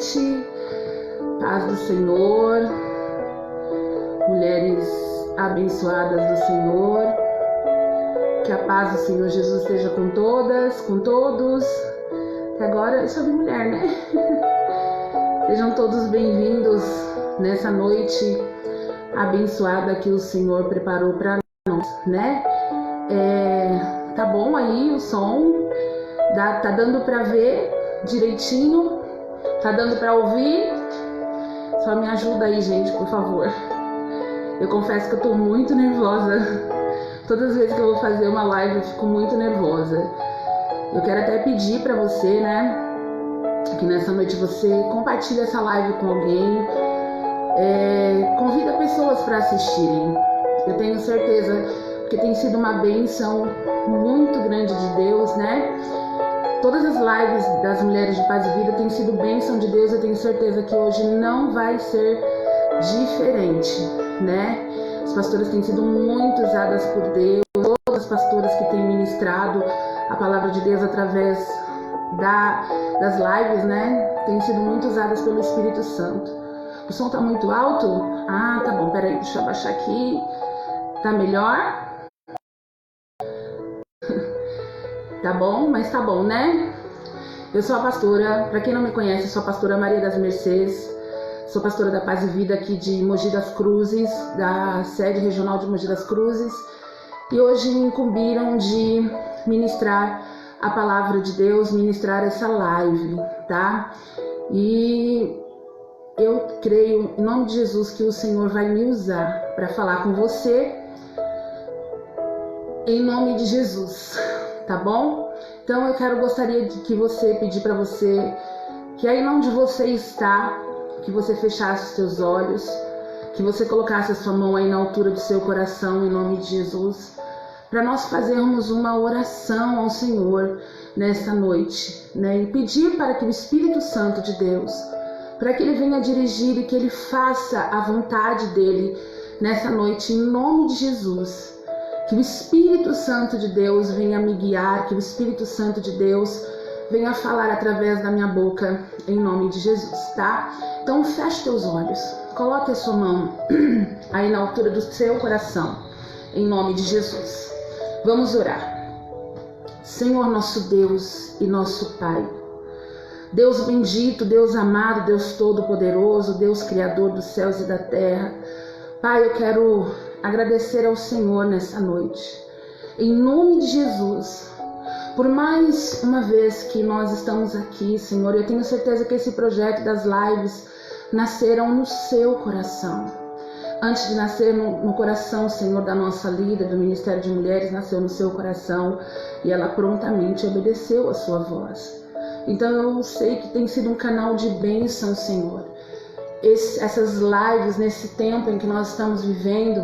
noite, paz do Senhor, mulheres abençoadas do Senhor, que a paz do Senhor Jesus esteja com todas, com todos. Até agora eu só vi mulher, né? Sejam todos bem-vindos nessa noite abençoada que o Senhor preparou para nós, né? Tá bom aí o som? Tá dando para ver direitinho? Tá dando para ouvir? Só me ajuda aí, gente, por favor. Eu confesso que eu tô muito nervosa. Todas as vezes que eu vou fazer uma live eu fico muito nervosa. Eu quero até pedir para você, né, que nessa noite você compartilhe essa live com alguém. Convida pessoas para assistirem. Eu tenho certeza que tem sido uma bênção muito grande de Deus, né? Todas as lives das Mulheres de Paz e Vida têm sido bênção de Deus. Eu tenho certeza que hoje não vai ser diferente, né? As pastoras têm sido muito usadas por Deus. Todas as pastoras que têm ministrado a palavra de Deus através das lives, né? Têm sido muito usadas pelo Espírito Santo. O som tá muito alto? Ah, tá bom. Peraí, deixa eu abaixar aqui. Tá melhor? Tá bom? Mas tá bom, né? Eu sou a pastora, pra quem não me conhece, eu sou a pastora Maria das Mercês. Sou pastora da Paz e Vida aqui de Mogi das Cruzes, da sede regional de Mogi das Cruzes. E hoje me incumbiram de ministrar a palavra de Deus, ministrar essa live, tá? E eu creio, em nome de Jesus, que o Senhor vai me usar para falar com você, em nome de Jesus, tá bom? Então eu gostaria de que você, pedir para você, que aí onde você está, que você fechasse os seus olhos, que você colocasse a sua mão aí na altura do seu coração, em nome de Jesus, para nós fazermos uma oração ao Senhor nesta noite, né? E pedir para que o Espírito Santo de Deus, para que Ele venha dirigir e que Ele faça a vontade dEle nessa noite, em nome de Jesus. Que o Espírito Santo de Deus venha me guiar, que o Espírito Santo de Deus venha falar através da minha boca, em nome de Jesus, tá? Então feche teus olhos, coloque a sua mão aí na altura do seu coração, em nome de Jesus. Vamos orar. Senhor nosso Deus e nosso Pai, Deus bendito, Deus amado, Deus todo-poderoso, Deus criador dos céus e da terra. Pai, eu quero agradecer ao Senhor nessa noite, em nome de Jesus, por mais uma vez que nós estamos aqui, Senhor. Eu tenho certeza que esse projeto das lives nasceram no seu coração. Antes de nascer no coração, Senhor, da nossa líder do Ministério de Mulheres, nasceu no seu coração e ela prontamente obedeceu a sua voz. Então eu sei que tem sido um canal de bênção, Senhor, essas lives nesse tempo em que nós estamos vivendo.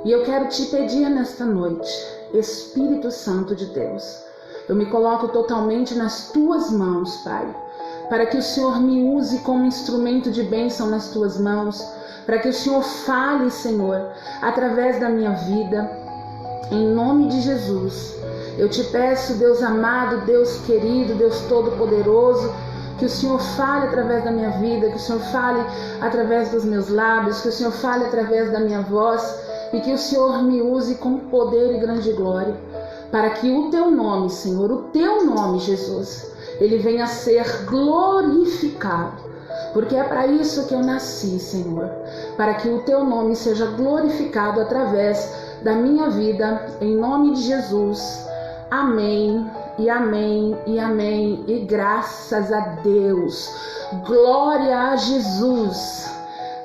E eu quero te pedir nesta noite, Espírito Santo de Deus, eu me coloco totalmente nas tuas mãos, Pai, para que o Senhor me use como instrumento de bênção nas tuas mãos, para que o Senhor fale, Senhor, através da minha vida, em nome de Jesus. Eu te peço, Deus amado, Deus querido, Deus todo-poderoso, que o Senhor fale através da minha vida, que o Senhor fale através dos meus lábios, que o Senhor fale através da minha voz, e que o Senhor me use com poder e grande glória, para que o teu nome, Senhor, o teu nome, Jesus, ele venha a ser glorificado, porque é para isso que eu nasci, Senhor, para que o teu nome seja glorificado através da minha vida, em nome de Jesus. Amém, e amém, e amém, e graças a Deus, glória a Jesus.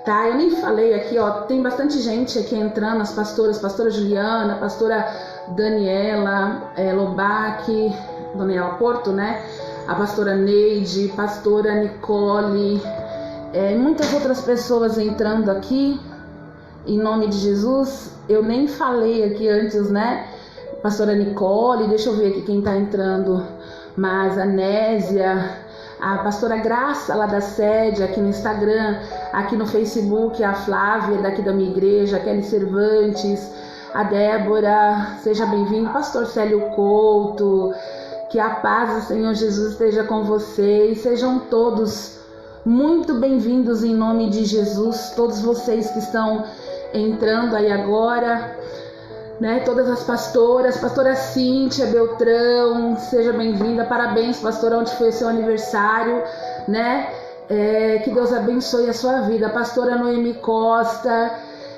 Tá, eu nem falei aqui, ó, tem bastante gente aqui entrando, as pastoras, pastora Juliana, pastora Daniela, Lobac, Daniela Porto, né? A pastora Neide, pastora Nicole, muitas outras pessoas entrando aqui, em nome de Jesus. Eu nem falei aqui antes, né? Pastora Nicole, deixa eu ver aqui quem tá entrando, mas a Nésia, a pastora Graça lá da sede, aqui no Instagram, aqui no Facebook, a Flávia daqui da minha igreja, a Kelly Cervantes, a Débora, seja bem-vindo, pastor Célio Couto, que a paz do Senhor Jesus esteja com vocês, sejam todos muito bem-vindos em nome de Jesus, todos vocês que estão entrando aí agora, né? Todas as pastoras, pastora Cíntia Beltrão, seja bem-vinda, parabéns, pastora, onde foi o seu aniversário, né? Que Deus abençoe a sua vida. A pastora Noemi Costa,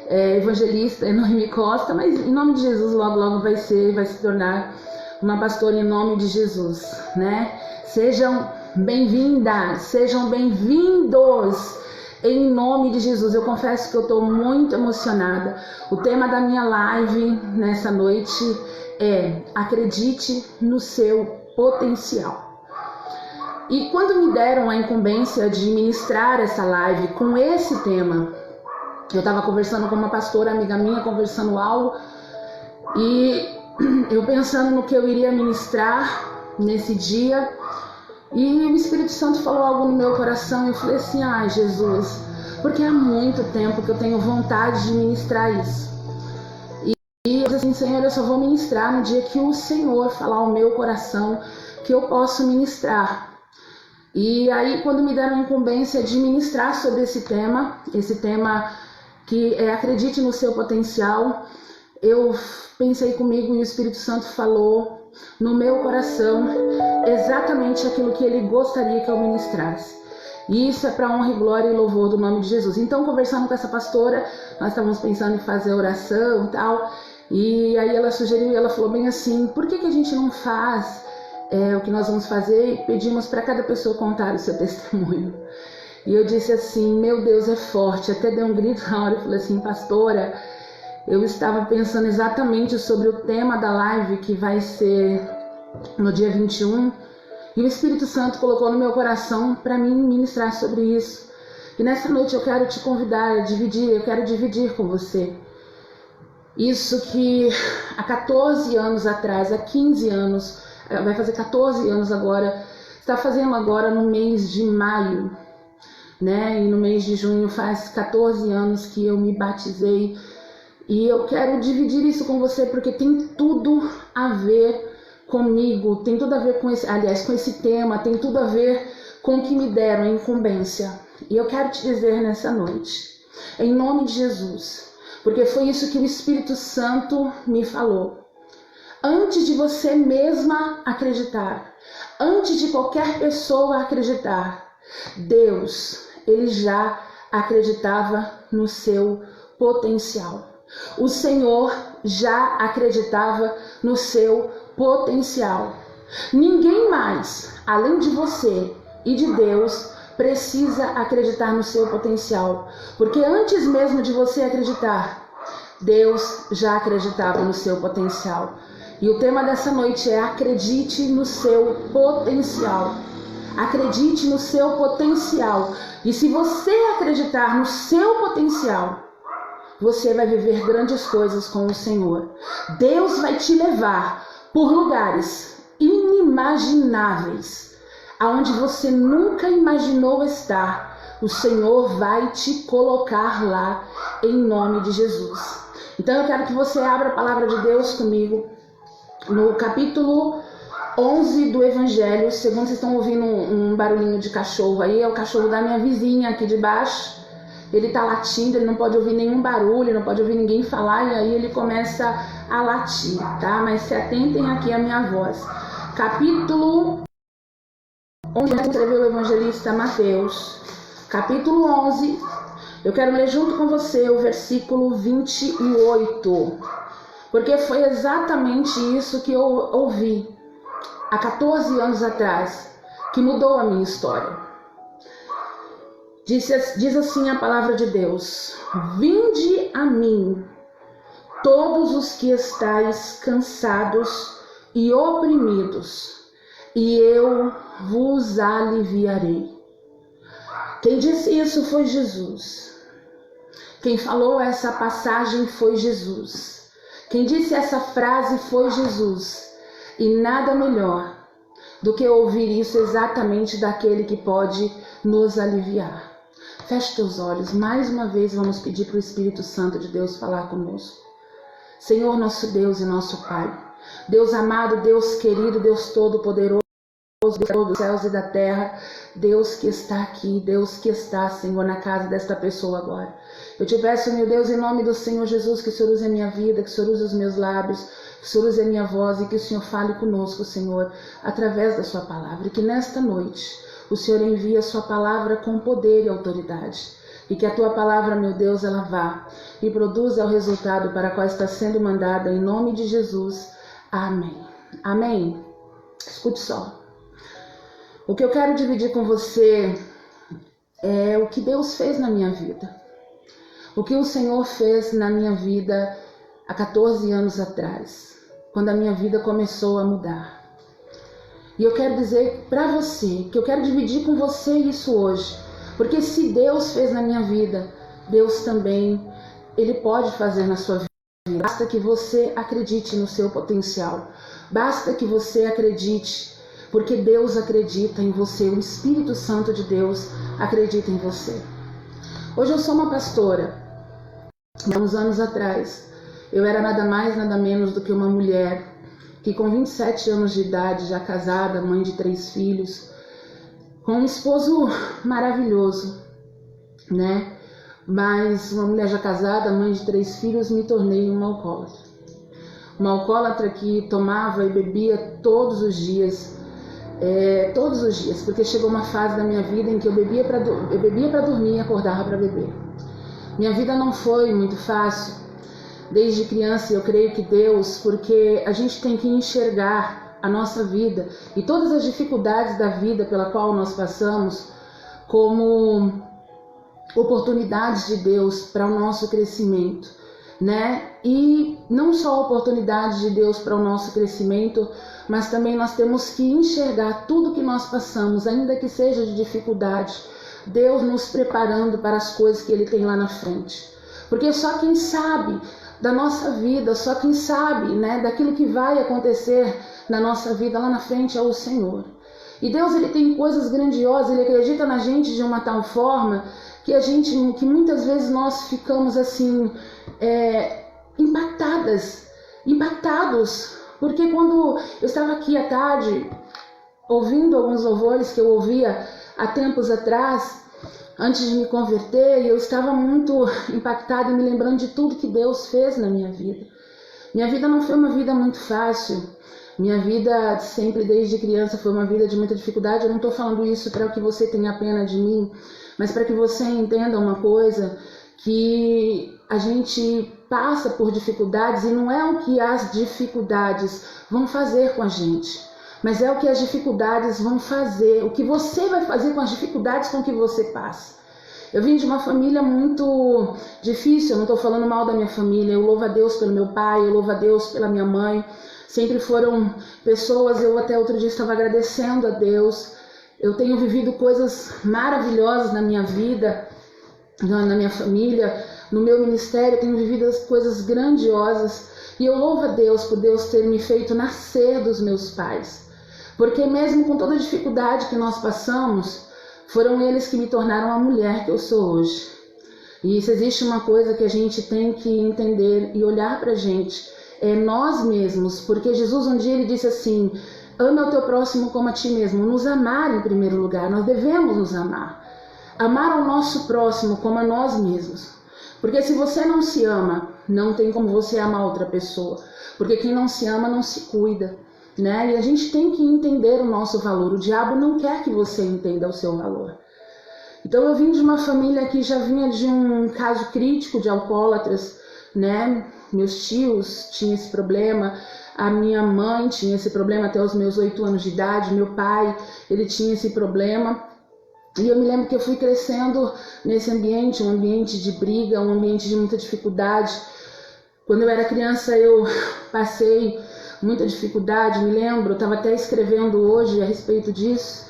evangelista Noemi Costa, mas em nome de Jesus logo vai se tornar uma pastora em nome de Jesus, né? Sejam bem-vindas, sejam bem-vindos em nome de Jesus. Eu confesso que eu estou muito emocionada. O tema da minha live nessa noite é: acredite no seu potencial. E quando me deram a incumbência de ministrar essa live com esse tema, eu estava conversando com uma pastora amiga minha, conversando algo, e eu pensando no que eu iria ministrar nesse dia, e o Espírito Santo falou algo no meu coração, e eu falei assim: ai Jesus, porque há muito tempo que eu tenho vontade de ministrar isso. E eu disse assim: Senhor, eu só vou ministrar no dia que o Senhor falar ao meu coração que eu posso ministrar. E aí, quando me deram a incumbência de ministrar sobre esse tema que é acredite no seu potencial, eu pensei comigo e o Espírito Santo falou no meu coração exatamente aquilo que ele gostaria que eu ministrasse. E isso é para honra e glória e louvor do nome de Jesus. Então, conversando com essa pastora, nós estávamos pensando em fazer oração e tal, e aí ela sugeriu, e ela falou bem assim: por que a gente não faz o que nós vamos fazer e pedimos para cada pessoa contar o seu testemunho? E eu disse assim: meu Deus, é forte. Até dei um grito na hora e falei assim: pastora, eu estava pensando exatamente sobre o tema da live que vai ser no dia 21, e o Espírito Santo colocou no meu coração para mim ministrar sobre isso. E nessa noite eu quero te convidar a dividir, eu quero dividir com você isso que há 14 anos atrás, há 15 anos, vai fazer 14 anos agora, está fazendo agora no mês de maio, né? E no mês de junho faz 14 anos que eu me batizei. E eu quero dividir isso com você porque tem tudo a ver comigo, tem tudo a ver com esse tema, tem tudo a ver com o que me deram a incumbência. E eu quero te dizer nessa noite, em nome de Jesus, porque foi isso que o Espírito Santo me falou. Antes de você mesma acreditar, antes de qualquer pessoa acreditar, Deus, ele já acreditava no seu potencial. O Senhor já acreditava no seu potencial. Ninguém mais, além de você e de Deus, precisa acreditar no seu potencial, porque antes mesmo de você acreditar, Deus já acreditava no seu potencial. E o tema dessa noite é: acredite no seu potencial. Acredite no seu potencial. E se você acreditar no seu potencial, você vai viver grandes coisas com o Senhor. Deus vai te levar por lugares inimagináveis, aonde você nunca imaginou estar. O Senhor vai te colocar lá em nome de Jesus. Então eu quero que você abra a palavra de Deus comigo no capítulo 11 do Evangelho. Segundo, vocês estão ouvindo um barulhinho de cachorro aí, é o cachorro da minha vizinha aqui de baixo. Ele tá latindo, ele não pode ouvir nenhum barulho, não pode ouvir ninguém falar, e aí ele começa a latir, tá? Mas se atentem aqui à minha voz. Capítulo 11, escreveu o evangelista Mateus. Capítulo 11, eu quero ler junto com você o versículo 28, porque foi exatamente isso que eu ouvi há 14 anos atrás, que mudou a minha história. Diz assim a palavra de Deus: vinde a mim, todos os que estáis cansados e oprimidos, e eu vos aliviarei. Quem disse isso foi Jesus. Quem falou essa passagem foi Jesus. Quem disse essa frase foi Jesus. E nada melhor do que ouvir isso exatamente daquele que pode nos aliviar. Feche teus olhos, mais uma vez vamos pedir para o Espírito Santo de Deus falar conosco. Senhor, nosso Deus e nosso Pai, Deus amado, Deus querido, Deus todo-poderoso, Deus dos céus e da terra, Deus que está aqui, Deus que está, Senhor, na casa desta pessoa agora. Eu te peço, meu Deus, em nome do Senhor Jesus, que o Senhor use a minha vida, que o Senhor use os meus lábios, que o Senhor use a minha voz e que o Senhor fale conosco, Senhor, através da sua palavra. E que nesta noite o Senhor envie a sua palavra com poder e autoridade. E que a tua palavra, meu Deus, ela vá e produza o resultado para qual está sendo mandada, em nome de Jesus. Amém. Amém. Escute só. O que eu quero dividir com você é o que Deus fez na minha vida. O que o Senhor fez na minha vida há 14 anos atrás, quando a minha vida começou a mudar. E eu quero dizer para você, que eu quero dividir com você isso hoje. Porque se Deus fez na minha vida, Deus também, Ele pode fazer na sua vida. Basta que você acredite no seu potencial. Basta que você acredite, porque Deus acredita em você. O Espírito Santo de Deus acredita em você. Hoje eu sou uma pastora. Há uns anos atrás, eu era nada mais, nada menos do que uma mulher que com 27 anos de idade, já casada, mãe de 3 filhos, com um esposo maravilhoso, né? Mas uma mulher já casada, mãe de 3 filhos, me tornei uma alcoólatra. Uma alcoólatra que tomava e bebia todos os dias, porque chegou uma fase da minha vida em que eu bebia para dormir e acordava para beber. Minha vida não foi muito fácil. Desde criança eu creio que Deus, porque a gente tem que enxergar a nossa vida e todas as dificuldades da vida pela qual nós passamos como oportunidades de Deus para o nosso crescimento, né? E não só oportunidades de Deus para o nosso crescimento, mas também nós temos que enxergar tudo que nós passamos, ainda que seja de dificuldade, Deus nos preparando para as coisas que Ele tem lá na frente. Porque só quem sabe da nossa vida, só quem sabe, né, daquilo que vai acontecer na nossa vida lá na frente é o Senhor. E Deus, Ele tem coisas grandiosas, Ele acredita na gente de uma tal forma que muitas vezes nós ficamos assim, impactados. Porque quando eu estava aqui à tarde, ouvindo alguns louvores que eu ouvia há tempos atrás, antes de me converter, eu estava muito impactada e me lembrando de tudo que Deus fez na minha vida. Minha vida não foi uma vida muito fácil. Minha vida sempre, desde criança, foi uma vida de muita dificuldade. Eu não estou falando isso para que você tenha pena de mim, mas para que você entenda uma coisa, que a gente passa por dificuldades e não é o que as dificuldades vão fazer com a gente, mas é o que as dificuldades vão fazer, o que você vai fazer com as dificuldades com que você passa. Eu vim de uma família muito difícil, eu não estou falando mal da minha família, eu louvo a Deus pelo meu pai, eu louvo a Deus pela minha mãe, sempre foram pessoas, eu até outro dia estava agradecendo a Deus. Eu tenho vivido coisas maravilhosas na minha vida, na minha família, no meu ministério, eu tenho vivido coisas grandiosas e eu louvo a Deus por Deus ter me feito nascer dos meus pais. Porque mesmo com toda a dificuldade que nós passamos, foram eles que me tornaram a mulher que eu sou hoje. E se existe uma coisa que a gente tem que entender e olhar pra gente, é nós mesmos, porque Jesus um dia ele disse assim: ama o teu próximo como a ti mesmo. Nos amar em primeiro lugar, nós devemos nos amar. Amar ao nosso próximo como a nós mesmos. Porque se você não se ama, não tem como você amar outra pessoa. Porque quem não se ama não se cuida, né? E a gente tem que entender o nosso valor. O diabo não quer que você entenda o seu valor. Então eu vim de uma família que já vinha de um caso crítico de alcoólatras, né? Meus tios tinham esse problema, a minha mãe tinha esse problema até os meus 8 anos de idade, meu pai, ele tinha esse problema. E eu me lembro que eu fui crescendo nesse ambiente, um ambiente de briga, um ambiente de muita dificuldade. Quando eu era criança eu passei muita dificuldade, me lembro, eu estava até escrevendo hoje a respeito disso.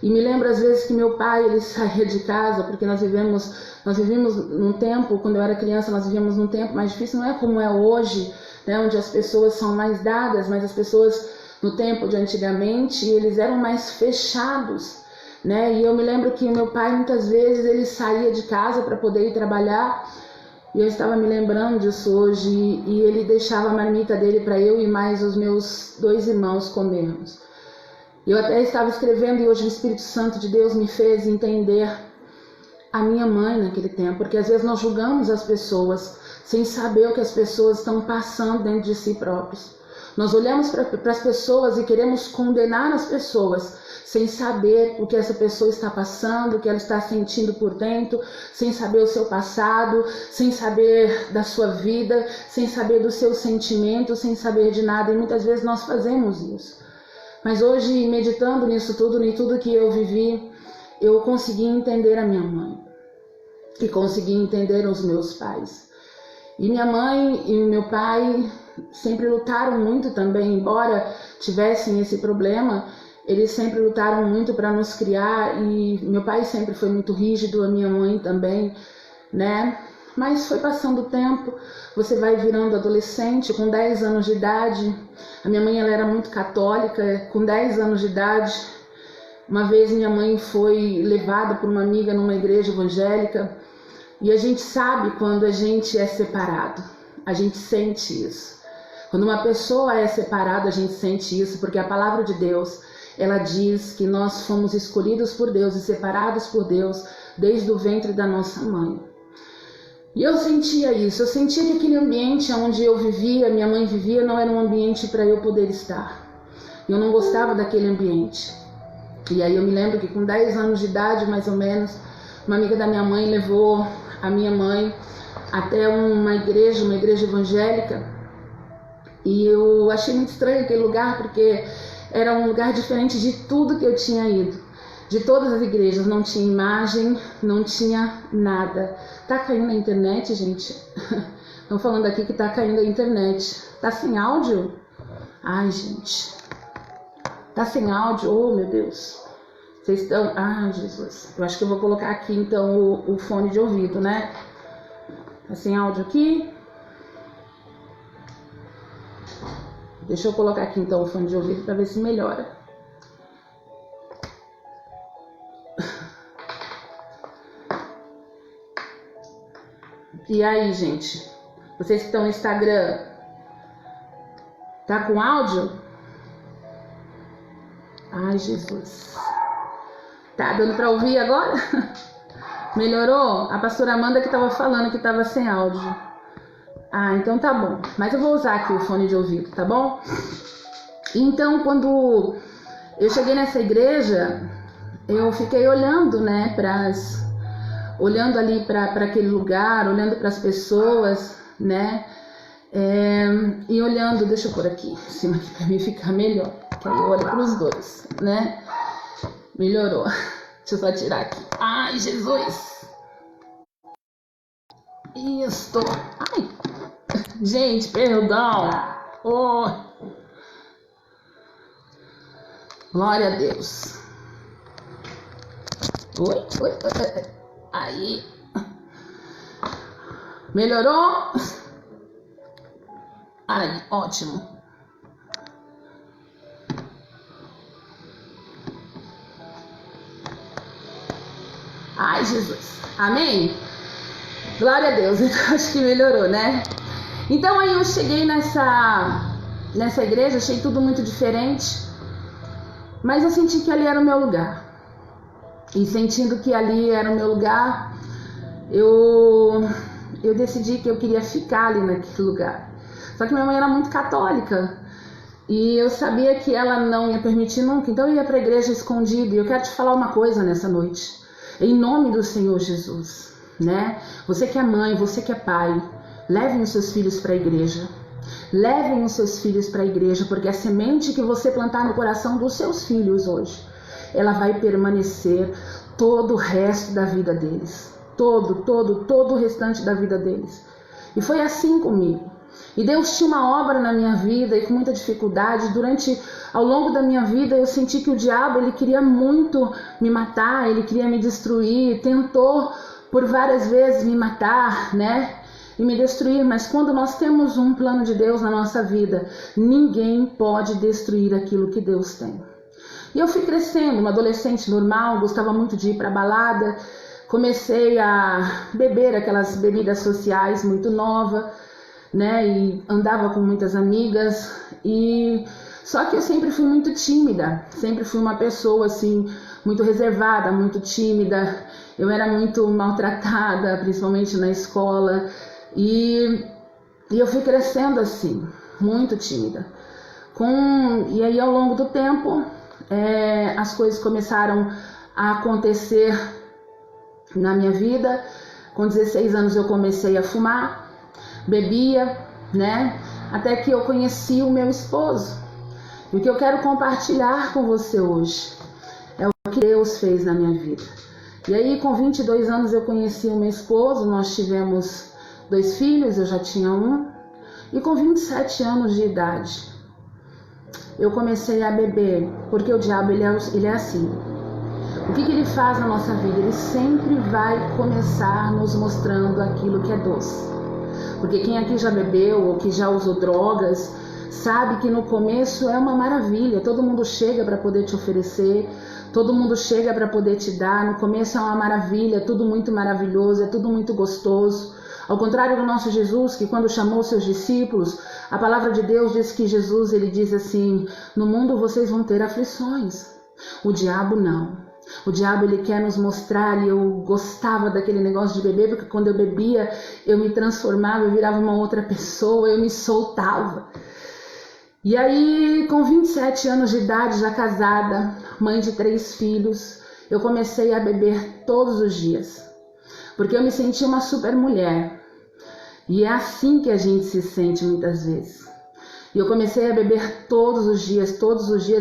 E me lembro às vezes que meu pai, ele saía de casa, porque nós vivemos num tempo, quando eu era criança, nós vivíamos num tempo mais difícil, não é como é hoje, né, onde as pessoas são mais dadas, mas as pessoas no tempo de antigamente, eles eram mais fechados, né? E eu me lembro que meu pai, muitas vezes, ele saía de casa para poder ir trabalhar, e eu estava me lembrando disso hoje, e ele deixava a marmita dele para eu e mais os meus 2 irmãos comermos. Eu até estava escrevendo e hoje o Espírito Santo de Deus me fez entender a minha mãe naquele tempo, porque às vezes nós julgamos as pessoas sem saber o que as pessoas estão passando dentro de si próprios. Nós olhamos para as pessoas e queremos condenar as pessoas sem saber o que essa pessoa está passando, o que ela está sentindo por dentro, sem saber o seu passado, sem saber da sua vida, sem saber dos seus sentimentos, sem saber de nada. E muitas vezes nós fazemos isso. Mas hoje, meditando nisso tudo, em tudo que eu vivi, eu consegui entender a minha mãe e consegui entender os meus pais. E minha mãe e meu pai sempre lutaram muito também, embora tivessem esse problema, eles sempre lutaram muito para nos criar, e meu pai sempre foi muito rígido, a minha mãe também, né? Mas foi passando o tempo, você vai virando adolescente, com 10 anos de idade. A minha mãe ela era muito católica, com 10 anos de idade. Uma vez minha mãe foi levada por uma amiga numa igreja evangélica, e a gente sabe quando a gente é separado, a gente sente isso. Quando uma pessoa é separada, a gente sente isso, porque a palavra de Deus, ela diz que nós fomos escolhidos por Deus e separados por Deus desde o ventre da nossa mãe. E eu sentia isso, eu sentia que aquele ambiente onde eu vivia, minha mãe vivia, não era um ambiente para eu poder estar. Eu não gostava daquele ambiente. E aí eu me lembro que com 10 anos de idade, mais ou menos, uma amiga da minha mãe levou a minha mãe até uma igreja evangélica. E eu achei muito estranho aquele lugar, porque era um lugar diferente de tudo que eu tinha ido. De todas as igrejas, não tinha imagem, não tinha nada. Tá caindo a internet, gente? Estão falando aqui que tá caindo a internet. Tá sem áudio? Ai, gente. Tá sem áudio? Oh, meu Deus. Vocês estão... Ah, Jesus. Eu acho que eu vou colocar aqui, então, o fone de ouvido, né? Tá sem áudio aqui? Deixa eu colocar aqui, então, o fone de ouvido para ver se melhora. E aí, gente? Vocês que estão no Instagram, tá com áudio? Ai, Jesus. Tá dando para ouvir agora? Melhorou? A pastora Amanda que estava falando que estava sem áudio. Ah, então tá bom. Mas eu vou usar aqui o fone de ouvido, tá bom? Então, quando eu cheguei nessa igreja, eu fiquei olhando, né, olhando ali para aquele lugar, olhando para as pessoas, né? E olhando, deixa eu pôr aqui em cima aqui para mim ficar melhor, que aí eu olho para os dois, né? Melhorou. Deixa eu só tirar aqui. Ai, Jesus! Isso! Ai! Gente, perdão! Oh. Glória a Deus! Oi. Aí. Melhorou? Ai, ótimo. Ai, Jesus. Amém? Glória a Deus. Então, acho que melhorou, né? Então, aí eu cheguei nessa igreja, achei tudo muito diferente. Mas eu senti que ali era o meu lugar. E sentindo que ali era o meu lugar, eu decidi que eu queria ficar ali naquele lugar. Só que minha mãe era muito católica e eu sabia que ela não ia permitir nunca, então eu ia para a igreja escondida. E eu quero te falar uma coisa nessa noite, em nome do Senhor Jesus, né? Você que é mãe, você que é pai, levem os seus filhos para a igreja. Levem os seus filhos para a igreja, porque a semente que você plantar no coração dos seus filhos hoje, ela vai permanecer todo o resto da vida deles. Todo o restante da vida deles. E foi assim comigo. E Deus tinha uma obra na minha vida e com muita dificuldade. Ao longo da minha vida eu senti que o diabo ele queria muito me matar, ele queria me destruir, tentou por várias vezes me matar, né? E me destruir, mas quando nós temos um plano de Deus na nossa vida, ninguém pode destruir aquilo que Deus tem. E eu fui crescendo, uma adolescente normal, gostava muito de ir para balada, comecei a beber aquelas bebidas sociais muito nova, né? E andava com muitas amigas Só que eu sempre fui muito tímida, sempre fui uma pessoa assim, muito reservada, muito tímida. Eu era muito maltratada, principalmente na escola, e eu fui crescendo assim, muito tímida. E aí ao longo do tempo, as coisas começaram a acontecer na minha vida. Com 16 anos eu comecei a fumar, bebia, né? Até que eu conheci o meu esposo. E o que eu quero compartilhar com você hoje é o que Deus fez na minha vida. E aí com 22 anos eu conheci o meu esposo, nós tivemos 2 filhos, eu já tinha um. E com 27 anos de idade, eu comecei a beber, porque o diabo ele é assim. O que ele faz na nossa vida? Ele sempre vai começar nos mostrando aquilo que é doce. Porque quem aqui já bebeu ou que já usou drogas, sabe que no começo é uma maravilha. Todo mundo chega para poder te oferecer, todo mundo chega para poder te dar. No começo é uma maravilha, tudo muito maravilhoso, é tudo muito gostoso. Ao contrário do nosso Jesus, que quando chamou seus discípulos, a palavra de Deus diz que Jesus, ele diz assim: no mundo vocês vão ter aflições. O diabo não. O diabo ele quer nos mostrar, e eu gostava daquele negócio de beber, porque quando eu bebia, eu me transformava, eu virava uma outra pessoa, eu me soltava. E aí, com 27 anos de idade, já casada, mãe de 3 filhos, eu comecei a beber todos os dias, porque eu me sentia uma super mulher. E é assim que a gente se sente muitas vezes. E eu comecei a beber todos os dias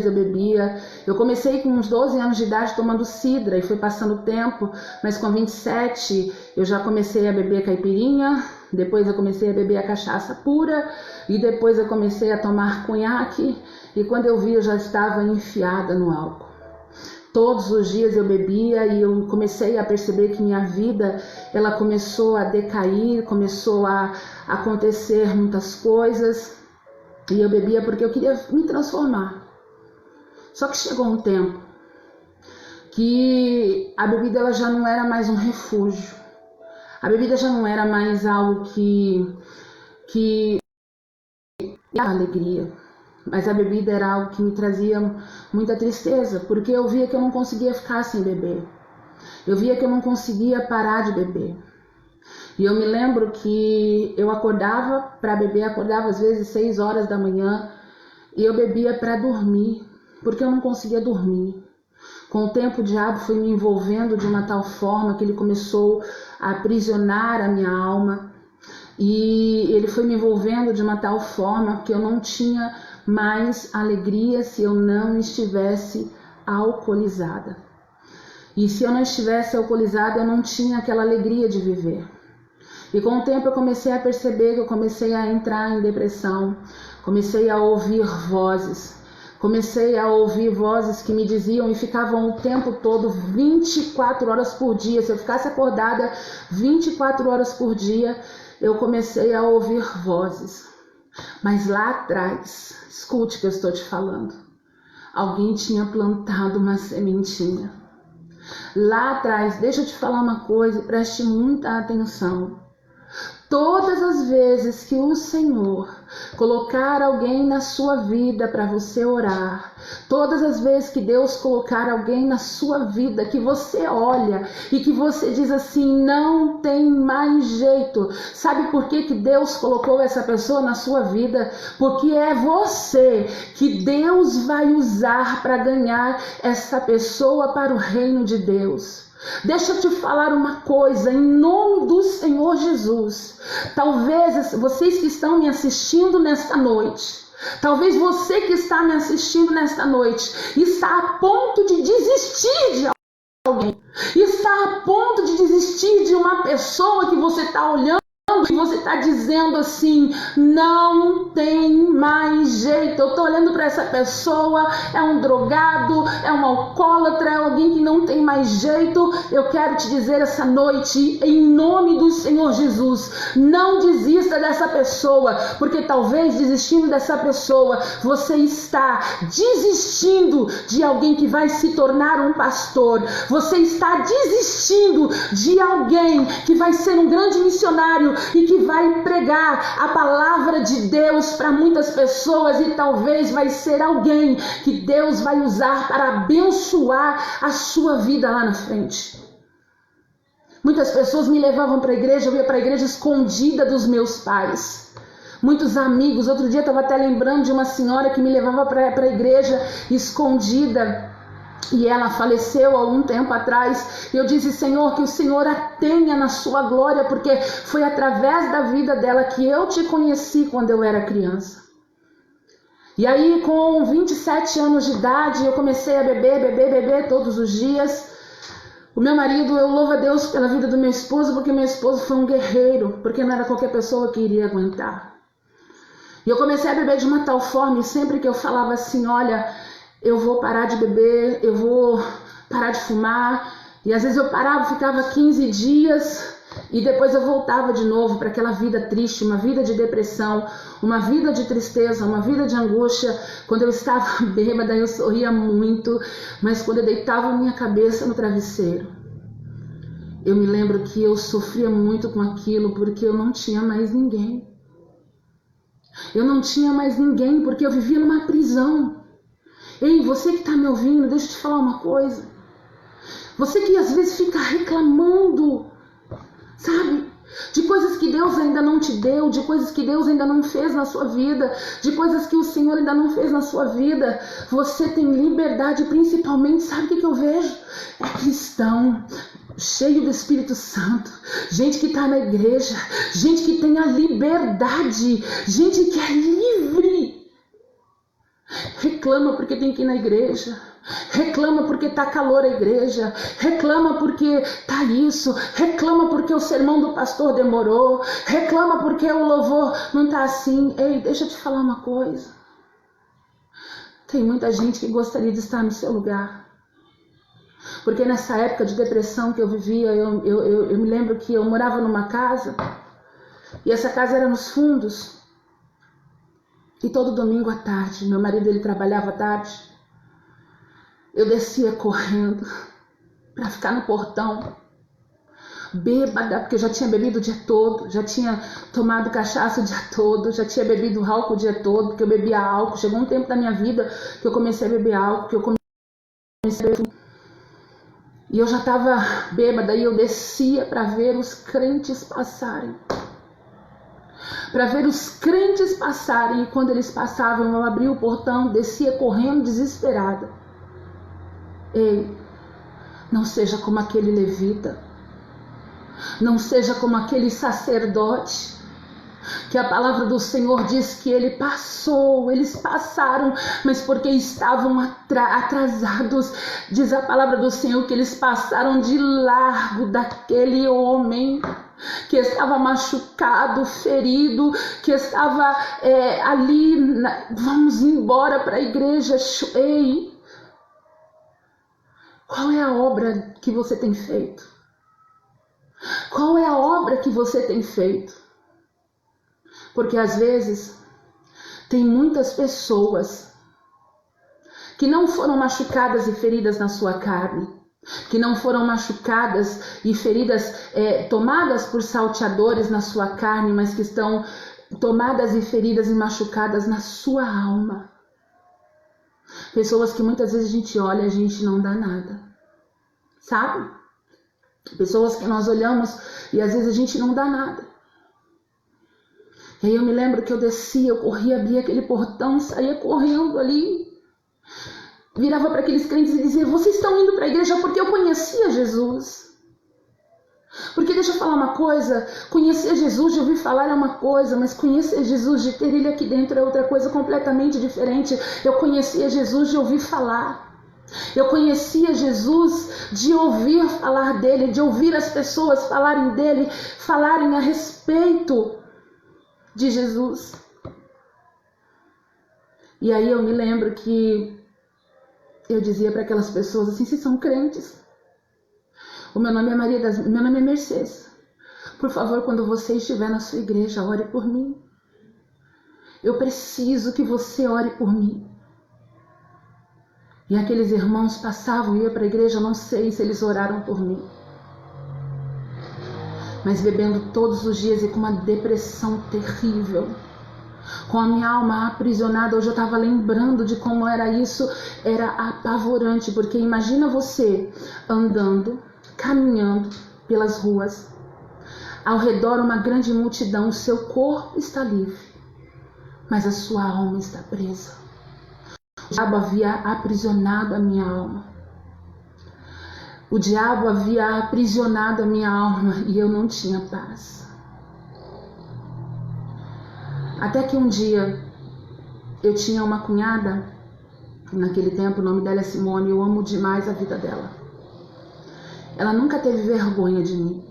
eu bebia. Eu comecei com uns 12 anos de idade tomando cidra e foi passando o tempo, mas com 27 eu já comecei a beber caipirinha, depois eu comecei a beber a cachaça pura e depois eu comecei a tomar conhaque e quando eu vi eu já estava enfiada no álcool. Todos os dias eu bebia e eu comecei a perceber que minha vida ela começou a decair, começou a acontecer muitas coisas. E eu bebia porque eu queria me transformar. Só que chegou um tempo que a bebida ela já não era mais um refúgio. A bebida já não era mais algo que dava alegria. Mas a bebida era algo que me trazia muita tristeza, porque eu via que eu não conseguia ficar sem beber. Eu via que eu não conseguia parar de beber. E eu me lembro que eu acordava para beber, acordava às vezes 6 horas da manhã e eu bebia para dormir, porque eu não conseguia dormir. Com o tempo o diabo foi me envolvendo de uma tal forma que ele começou a aprisionar a minha alma e ele foi me envolvendo de uma tal forma que eu não tinha mais alegria se eu não estivesse alcoolizada. E se eu não estivesse alcoolizada eu não tinha aquela alegria de viver. E com o tempo eu comecei a perceber que eu comecei a entrar em depressão, comecei a ouvir vozes que me diziam e ficavam o tempo todo, 24 horas por dia. Se eu ficasse acordada 24 horas por dia, eu comecei a ouvir vozes. Mas lá atrás, escute o que eu estou te falando, alguém tinha plantado uma sementinha. Lá atrás, deixa eu te falar uma coisa, preste muita atenção. Todas as vezes que o Senhor colocar alguém na sua vida para você orar, todas as vezes que Deus colocar alguém na sua vida que você olha e que você diz assim, não tem mais jeito, sabe por que Deus colocou essa pessoa na sua vida? Porque é você que Deus vai usar para ganhar essa pessoa para o reino de Deus. Deixa eu te falar uma coisa, em nome do Senhor Jesus. Talvez vocês que estão me assistindo nesta noite, talvez você que está me assistindo nesta noite está a ponto de desistir de alguém, está a ponto de desistir de uma pessoa que você está olhando e você está dizendo assim, não tem mais jeito, eu estou olhando para essa pessoa, é um drogado, é um alcoólatra, é alguém que não tem mais jeito. Eu quero te dizer essa noite, em nome do Senhor Jesus, não desista dessa pessoa, porque talvez desistindo dessa pessoa, você está desistindo de alguém que vai se tornar um pastor, você está desistindo de alguém que vai ser um grande missionário e que vai pregar a palavra de Deus para muitas pessoas, e talvez vai ser alguém que Deus vai usar para abençoar a sua vida lá na frente. Muitas pessoas me levavam para a igreja, eu ia para a igreja escondida dos meus pais. Muitos amigos, outro dia eu estava até lembrando de uma senhora que me levava para a igreja escondida, e ela faleceu há um tempo atrás. Eu disse: Senhor, que o Senhor a tenha na sua glória, porque foi através da vida dela que eu te conheci quando eu era criança. E aí, com 27 anos de idade, eu comecei a beber todos os dias. O meu marido, eu louvo a Deus pela vida do meu esposo, porque meu esposo foi um guerreiro, porque não era qualquer pessoa que iria aguentar. E eu comecei a beber de uma tal forma, e sempre que eu falava assim: olha, eu vou parar de beber, eu vou parar de fumar, e às vezes eu parava, ficava 15 dias, e depois eu voltava de novo para aquela vida triste, uma vida de depressão, uma vida de tristeza, uma vida de angústia. Quando eu estava bêbada, eu sorria muito, mas quando eu deitava minha cabeça no travesseiro, eu me lembro que eu sofria muito com aquilo, porque eu não tinha mais ninguém. Eu não tinha mais ninguém, porque eu vivia numa prisão. Ei, você que está me ouvindo, deixa eu te falar uma coisa. Você que às vezes fica reclamando, sabe? De coisas que Deus ainda não te deu, de coisas que Deus ainda não fez na sua vida, de coisas que o Senhor ainda não fez na sua vida. Você tem liberdade, principalmente, sabe o que eu vejo? É cristão, cheio do Espírito Santo, gente que está na igreja, gente que tem a liberdade, gente que é livre. Reclama porque tem que ir na igreja, reclama porque tá calor a igreja, reclama porque tá isso, reclama porque o sermão do pastor demorou, reclama porque o louvor não tá assim. Ei, deixa eu te falar uma coisa. Tem muita gente que gostaria de estar no seu lugar. Porque nessa época de depressão que eu vivia, eu me lembro que eu morava numa casa, e essa casa era nos fundos. E todo domingo à tarde, meu marido, ele trabalhava à tarde, eu descia correndo para ficar no portão, bêbada, porque eu já tinha bebido o dia todo, já tinha tomado cachaça o dia todo, já tinha bebido álcool o dia todo, porque eu bebia álcool. Chegou um tempo da minha vida que eu comecei a beber álcool, que eu comecei a beber, e eu já estava bêbada, e eu descia para ver os crentes passarem. Para ver os crentes passarem, e quando eles passavam, eu abria o portão, descia correndo desesperada. Ei, não seja como aquele levita, não seja como aquele sacerdote, que a palavra do Senhor diz que eles passaram, mas porque estavam atrasados. Diz a palavra do Senhor que eles passaram de largo daquele homem que estava machucado, ferido, que estava ali, vamos embora para a igreja. Ei, qual é a obra que você tem feito? Qual é a obra que você tem feito? Porque às vezes tem muitas pessoas que não foram machucadas e feridas na sua carne, que não foram machucadas e feridas tomadas por salteadores na sua carne, mas que estão tomadas e feridas e machucadas na sua alma. Pessoas que muitas vezes a gente olha e a gente não dá nada, sabe? Pessoas que nós olhamos e às vezes a gente não dá nada. E aí eu me lembro que eu descia, eu corria, abria aquele portão, saía correndo ali, virava para aqueles crentes e dizia: vocês estão indo para a igreja porque eu conhecia Jesus. Porque deixa eu falar uma coisa, conhecer Jesus de ouvir falar é uma coisa, mas conhecer Jesus de ter ele aqui dentro é outra coisa completamente diferente. Eu conhecia Jesus de ouvir falar. Eu conhecia Jesus de ouvir falar dele, de ouvir as pessoas falarem dele, falarem a respeito de Jesus. E aí eu me lembro que eu dizia para aquelas pessoas assim: vocês são crentes? O meu nome é meu nome é Mercedes. Por favor, quando você estiver na sua igreja, ore por mim. Eu preciso que você ore por mim. E aqueles irmãos passavam e iam para a igreja, eu não sei se eles oraram por mim. mas bebendo todos os dias e com uma depressão terrível, com a minha alma aprisionada. Hoje eu estava lembrando de como era isso, era apavorante, porque imagina você andando, caminhando pelas ruas, ao redor uma grande multidão, o seu corpo está livre, mas a sua alma está presa. O diabo havia aprisionado a minha alma. O diabo havia aprisionado a minha alma e eu não tinha paz. Até que um dia eu tinha uma cunhada, naquele tempo o nome dela é Simone, eu amo demais a vida dela. Ela nunca teve vergonha de mim.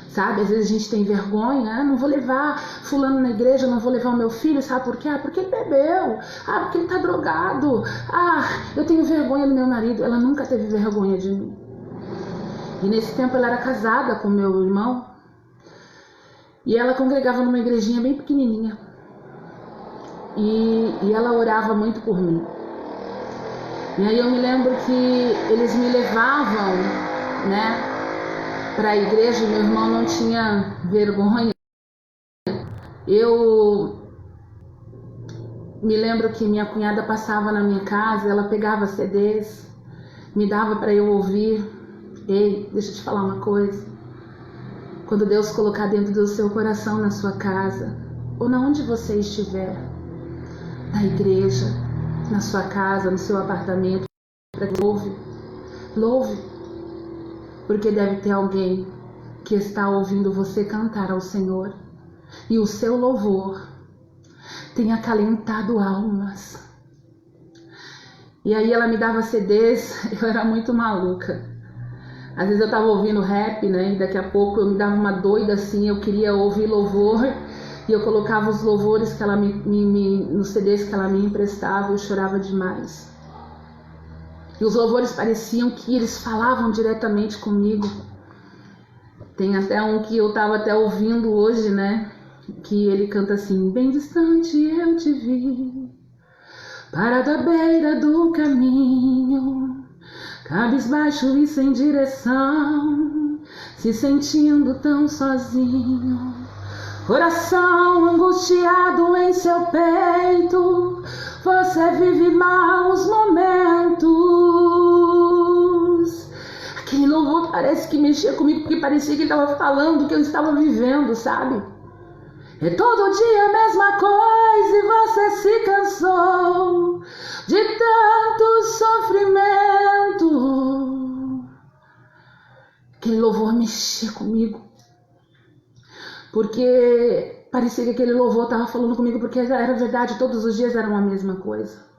Sabe, às vezes a gente tem vergonha, não vou levar fulano na igreja, não vou levar o meu filho, sabe por quê? Porque ele bebeu, porque ele tá drogado, eu tenho vergonha do meu marido. Ela nunca teve vergonha de mim. E nesse tempo ela era casada com meu irmão, e ela congregava numa igrejinha bem pequenininha, e ela orava muito por mim. E aí eu me lembro que eles me levavam, né, para a igreja. Meu irmão não tinha vergonha. Eu me lembro que minha cunhada passava na minha casa, ela pegava CDs, me dava para eu ouvir. Ei, deixa eu te falar uma coisa. Quando Deus colocar dentro do seu coração, na sua casa, ou na onde você estiver, na igreja, na sua casa, no seu apartamento, louve, porque deve ter alguém que está ouvindo você cantar ao Senhor, e o seu louvor tem acalentado almas. E aí ela me dava CDs, eu era muito maluca. Às vezes eu estava ouvindo rap, né, e daqui a pouco eu me dava uma doida assim, eu queria ouvir louvor, e eu colocava os louvores que ela nos CDs que ela me emprestava, eu chorava demais. E os louvores pareciam que eles falavam diretamente comigo. Tem até um que eu estava até ouvindo hoje, né, que ele canta assim: bem distante eu te vi, parada à beira do caminho, cabisbaixo e sem direção, se sentindo tão sozinho, coração angustiado em seu peito, você vive maus momentos. Aquele louvor parece que mexia comigo, porque parecia que ele estava falando o que eu estava vivendo, sabe? É todo dia a mesma coisa e você se cansou de tanto sofrimento. Aquele louvor mexia comigo, porque parecia que aquele louvor estava falando comigo, porque era verdade, todos os dias eram a mesma coisa.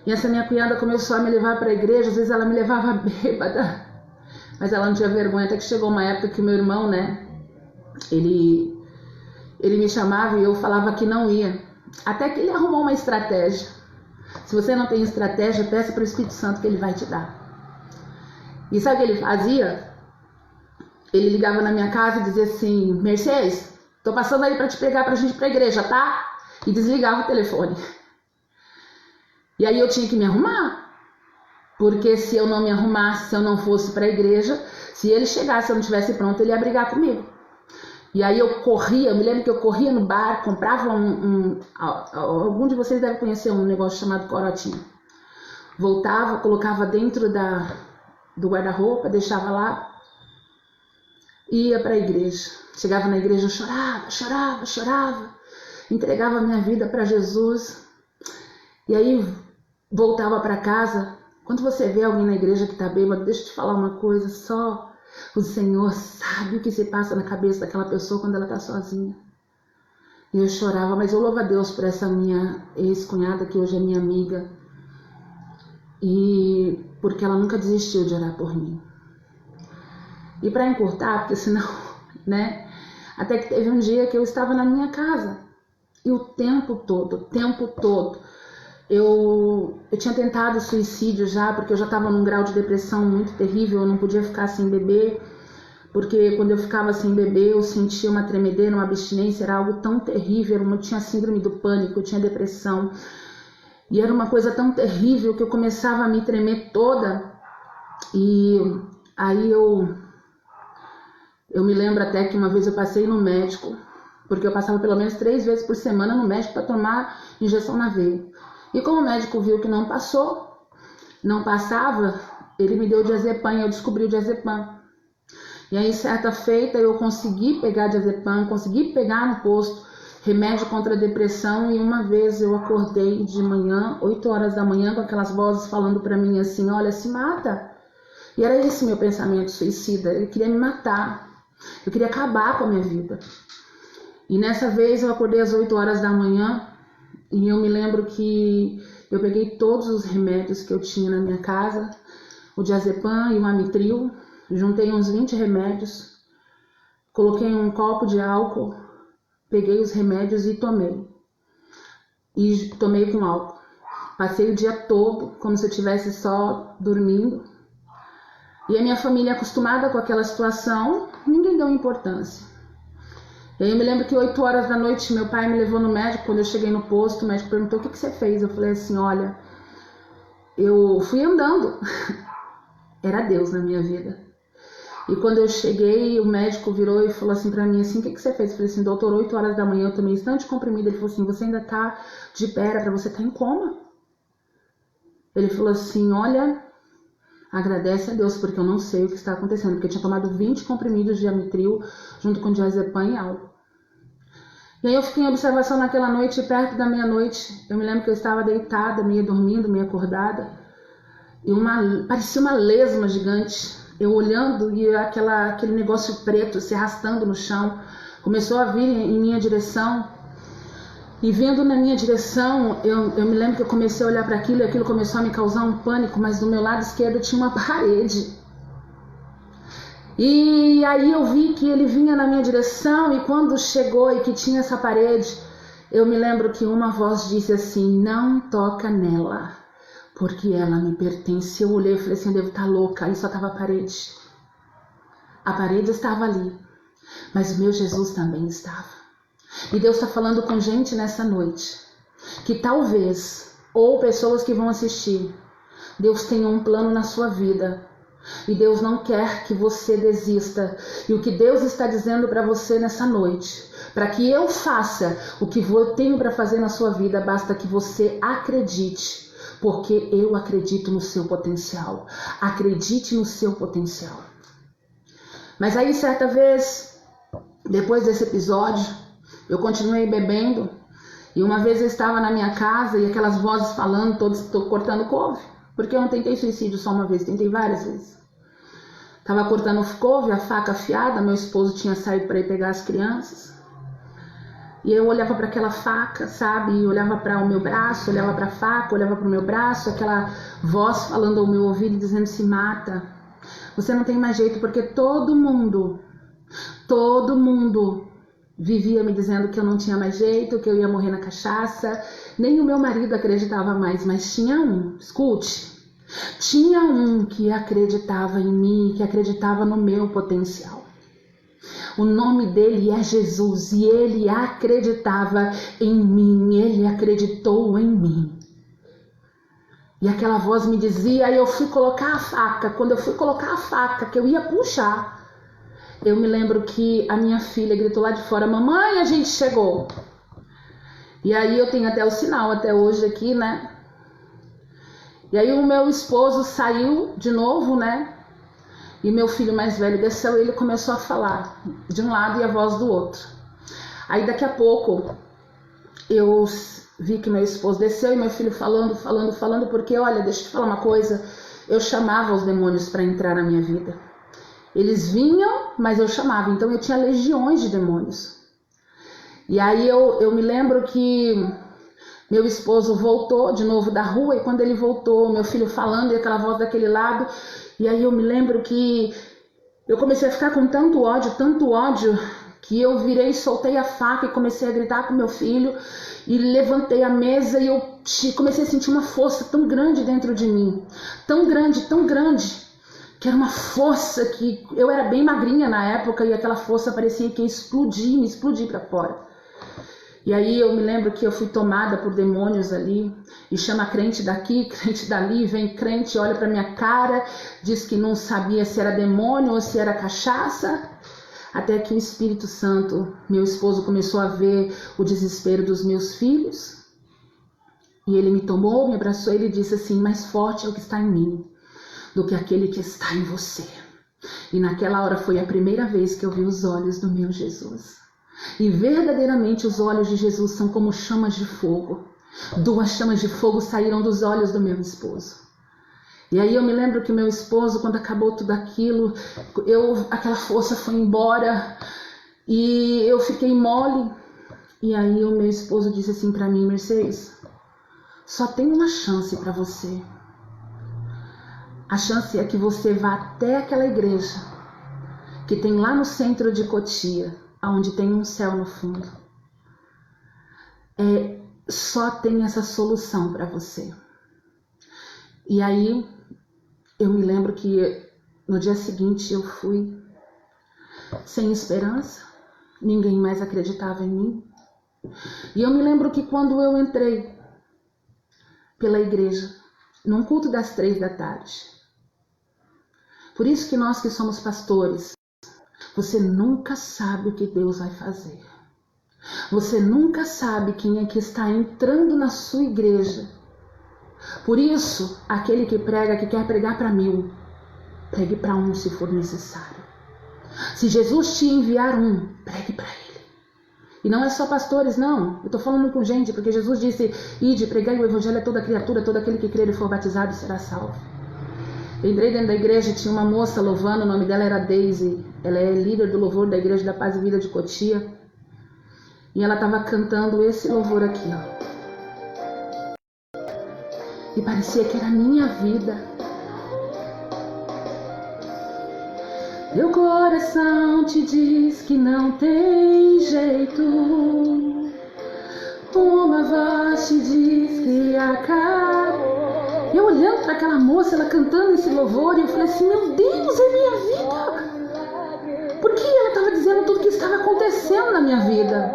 E essa minha cunhada começou a me levar para a igreja, às vezes ela me levava bêbada, mas ela não tinha vergonha, até que chegou uma época que o meu irmão, né, ele me chamava e eu falava que não ia, até que ele arrumou uma estratégia. Se você não tem estratégia, peça para o Espírito Santo que ele vai te dar. E sabe o que ele fazia? Ele ligava na minha casa e dizia assim: Mercedes, tô passando aí para te pegar pra gente ir pra igreja, tá? E desligava o telefone. E aí eu tinha que me arrumar, porque se eu não me arrumasse, se eu não fosse pra igreja, se ele chegasse e eu não estivesse pronto, ele ia brigar comigo. E aí eu corria, eu me lembro que eu corria no bar, comprava algum de vocês deve conhecer um negócio chamado corotinho. Voltava, colocava dentro do guarda-roupa, deixava lá, ia para a igreja. Chegava na igreja, eu chorava, entregava minha vida para Jesus. E aí voltava para casa. Quando você vê alguém na igreja que está bêbado, deixa eu te falar uma coisa, só o Senhor sabe o que se passa na cabeça daquela pessoa quando ela está sozinha. E eu chorava, mas eu louvo a Deus por essa minha ex-cunhada, que hoje é minha amiga, e porque ela nunca desistiu de orar por mim. E para encurtar, porque senão, né, até que teve um dia que eu estava na minha casa, e o tempo todo, eu tinha tentado suicídio já, porque eu já estava num grau de depressão muito terrível, eu não podia ficar sem beber, porque quando eu ficava sem beber eu sentia uma tremedeira, uma abstinência, era algo tão terrível, eu tinha síndrome do pânico, eu tinha depressão, e era uma coisa tão terrível que eu começava a me tremer toda, e aí eu Eu me lembro até que uma vez eu passei no médico, porque eu passava pelo menos 3 vezes por semana no médico para tomar injeção na veia. E como o médico viu que não passava, ele me deu diazepam e eu descobri o diazepam. E aí, certa feita, eu consegui pegar diazepam, consegui pegar no posto remédio contra a depressão, e uma vez eu acordei de manhã, 8 horas da manhã, com aquelas vozes falando para mim assim, olha, se mata. E era esse meu pensamento suicida, ele queria me matar, eu queria acabar com a minha vida. E nessa vez eu acordei às 8 horas da manhã, e eu me lembro que eu peguei todos os remédios que eu tinha na minha casa, o diazepam e o amitril, juntei uns 20 remédios, coloquei um copo de álcool, peguei os remédios e tomei. E tomei com álcool. Passei o dia todo como se eu estivesse só dormindo. E a minha família, acostumada com aquela situação, ninguém deu importância. E aí eu me lembro que 8 horas da noite meu pai me levou no médico. Quando eu cheguei no posto, o médico perguntou: o que você fez? Eu falei assim: olha, eu fui andando. Era Deus na minha vida. E quando eu cheguei, o médico virou e falou assim pra mim assim: o que você fez? Eu falei assim: doutor, 8 horas da manhã eu tomei tanto de comprimido. Ele falou assim: você ainda tá de pé, era pra você estar em coma. Ele falou assim: olha, agradece a Deus, porque eu não sei o que está acontecendo, porque eu tinha tomado 20 comprimidos de amitril junto com diazepam e álcool. E aí eu fiquei em observação naquela noite, perto da meia-noite. Eu me lembro que eu estava deitada, meio dormindo, meio acordada, e parecia uma lesma gigante. Eu olhando e aquele negócio preto se arrastando no chão começou a vir em minha direção. E vindo na minha direção, eu me lembro que eu comecei a olhar para aquilo, e aquilo começou a me causar um pânico, mas do meu lado esquerdo tinha uma parede. E aí eu vi que ele vinha na minha direção, e quando chegou e que tinha essa parede, eu me lembro que uma voz disse assim: não toca nela, porque ela me pertence. Eu olhei e falei assim: eu devo estar louca. Aí só estava a parede. A parede estava ali, mas o meu Jesus também estava. E Deus está falando com gente nessa noite, que talvez, ou pessoas que vão assistir, Deus tenha um plano na sua vida, e Deus não quer que você desista. E o que Deus está dizendo para você nessa noite: para que eu faça o que eu tenho para fazer na sua vida, basta que você acredite, porque eu acredito no seu potencial. Acredite no seu potencial. Mas aí, certa vez, depois desse episódio, eu continuei bebendo, e uma vez eu estava na minha casa e aquelas vozes falando, estou cortando couve, porque eu não tentei suicídio só uma vez, tentei várias vezes. Estava cortando couve, a faca afiada, meu esposo tinha saído para ir pegar as crianças, e eu olhava para aquela faca, sabe, e olhava para o meu braço, olhava para a faca, olhava para o meu braço, aquela voz falando ao meu ouvido, dizendo: se mata, você não tem mais jeito. Porque todo mundo vivia me dizendo que eu não tinha mais jeito, que eu ia morrer na cachaça. Nem o meu marido acreditava mais, mas tinha um, escute, tinha um que acreditava em mim, que acreditava no meu potencial. O nome dele é Jesus, e ele acreditava em mim, ele acreditou em mim. E aquela voz me dizia, e eu fui colocar a faca. Quando eu fui colocar a faca, que eu ia puxar, eu me lembro que a minha filha gritou lá de fora: mamãe, a gente chegou. E aí eu tenho até o sinal até hoje aqui, né? E aí o meu esposo saiu de novo, né? E meu filho mais velho desceu, e ele começou a falar de um lado e a voz do outro. Aí daqui a pouco eu vi que meu esposo desceu e meu filho falando, porque olha, deixa eu te falar uma coisa, eu chamava os demônios para entrar na minha vida. Eles vinham, mas eu chamava, então eu tinha legiões de demônios. E aí eu me lembro que meu esposo voltou de novo da rua, e quando ele voltou, meu filho falando e aquela voz daquele lado, e aí eu me lembro que eu comecei a ficar com tanto ódio, que eu virei, soltei a faca e comecei a gritar com meu filho, e levantei a mesa, e eu comecei a sentir uma força tão grande dentro de mim, tão grande, que era uma força que eu era bem magrinha na época, e aquela força parecia que ia me explodir para fora. E aí eu me lembro que eu fui tomada por demônios ali, e chama crente daqui, crente dali, vem crente, olha pra minha cara, diz que não sabia se era demônio ou se era cachaça. Até que o Espírito Santo, meu esposo, começou a ver o desespero dos meus filhos. E ele me tomou, me abraçou e ele disse assim: mais forte é o que está em mim do que aquele que está em você. E naquela hora foi a primeira vez que eu vi os olhos do meu Jesus. E verdadeiramente os olhos de Jesus são como chamas de fogo. 2 chamas de fogo saíram dos olhos do meu esposo. E aí eu me lembro que meu esposo, quando acabou tudo aquilo, aquela força foi embora e eu fiquei mole. E aí o meu esposo disse assim para mim: Mercedes, só tem uma chance para você. A chance é que você vá até aquela igreja que tem lá no centro de Cotia, onde tem um céu no fundo. Só tem essa solução para você. E aí eu me lembro que no dia seguinte eu fui sem esperança, ninguém mais acreditava em mim. E eu me lembro que quando eu entrei pela igreja, num culto das 3 da tarde, por isso que nós que somos pastores, você nunca sabe o que Deus vai fazer. Você nunca sabe quem é que está entrando na sua igreja. Por isso, aquele que prega, que quer pregar para 1000, pregue para 1 se for necessário. Se Jesus te enviar 1, pregue para ele. E não é só pastores, não. Eu estou falando com gente, porque Jesus disse: ide, pregai o evangelho a toda criatura, todo aquele que crer e for batizado será salvo. Eu entrei dentro da igreja, tinha uma moça louvando, o nome dela era Daisy. Ela é líder do louvor da Igreja da Paz e Vida de Cotia. E ela estava cantando esse louvor aqui, ó. E parecia que era a minha vida. Meu coração te diz que não tem jeito. Uma voz te diz que acabou. Eu olhando para aquela moça, ela cantando esse louvor, e eu falei assim: meu Deus, é minha vida. Porque ela estava dizendo tudo que estava acontecendo na minha vida.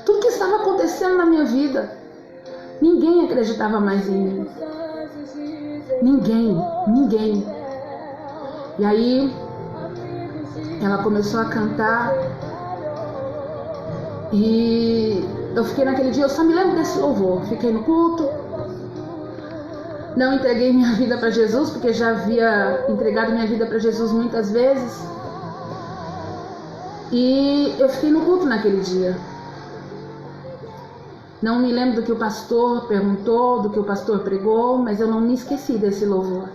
Tudo que estava acontecendo na minha vida. Ninguém acreditava mais em mim. Ninguém. E aí ela começou a cantar e eu fiquei naquele dia, eu só me lembro desse louvor. Fiquei no culto, não entreguei minha vida para Jesus, porque já havia entregado minha vida para Jesus muitas vezes. E eu fiquei no culto naquele dia. Não me lembro do que o pastor perguntou, do que o pastor pregou, mas eu não me esqueci desse louvor.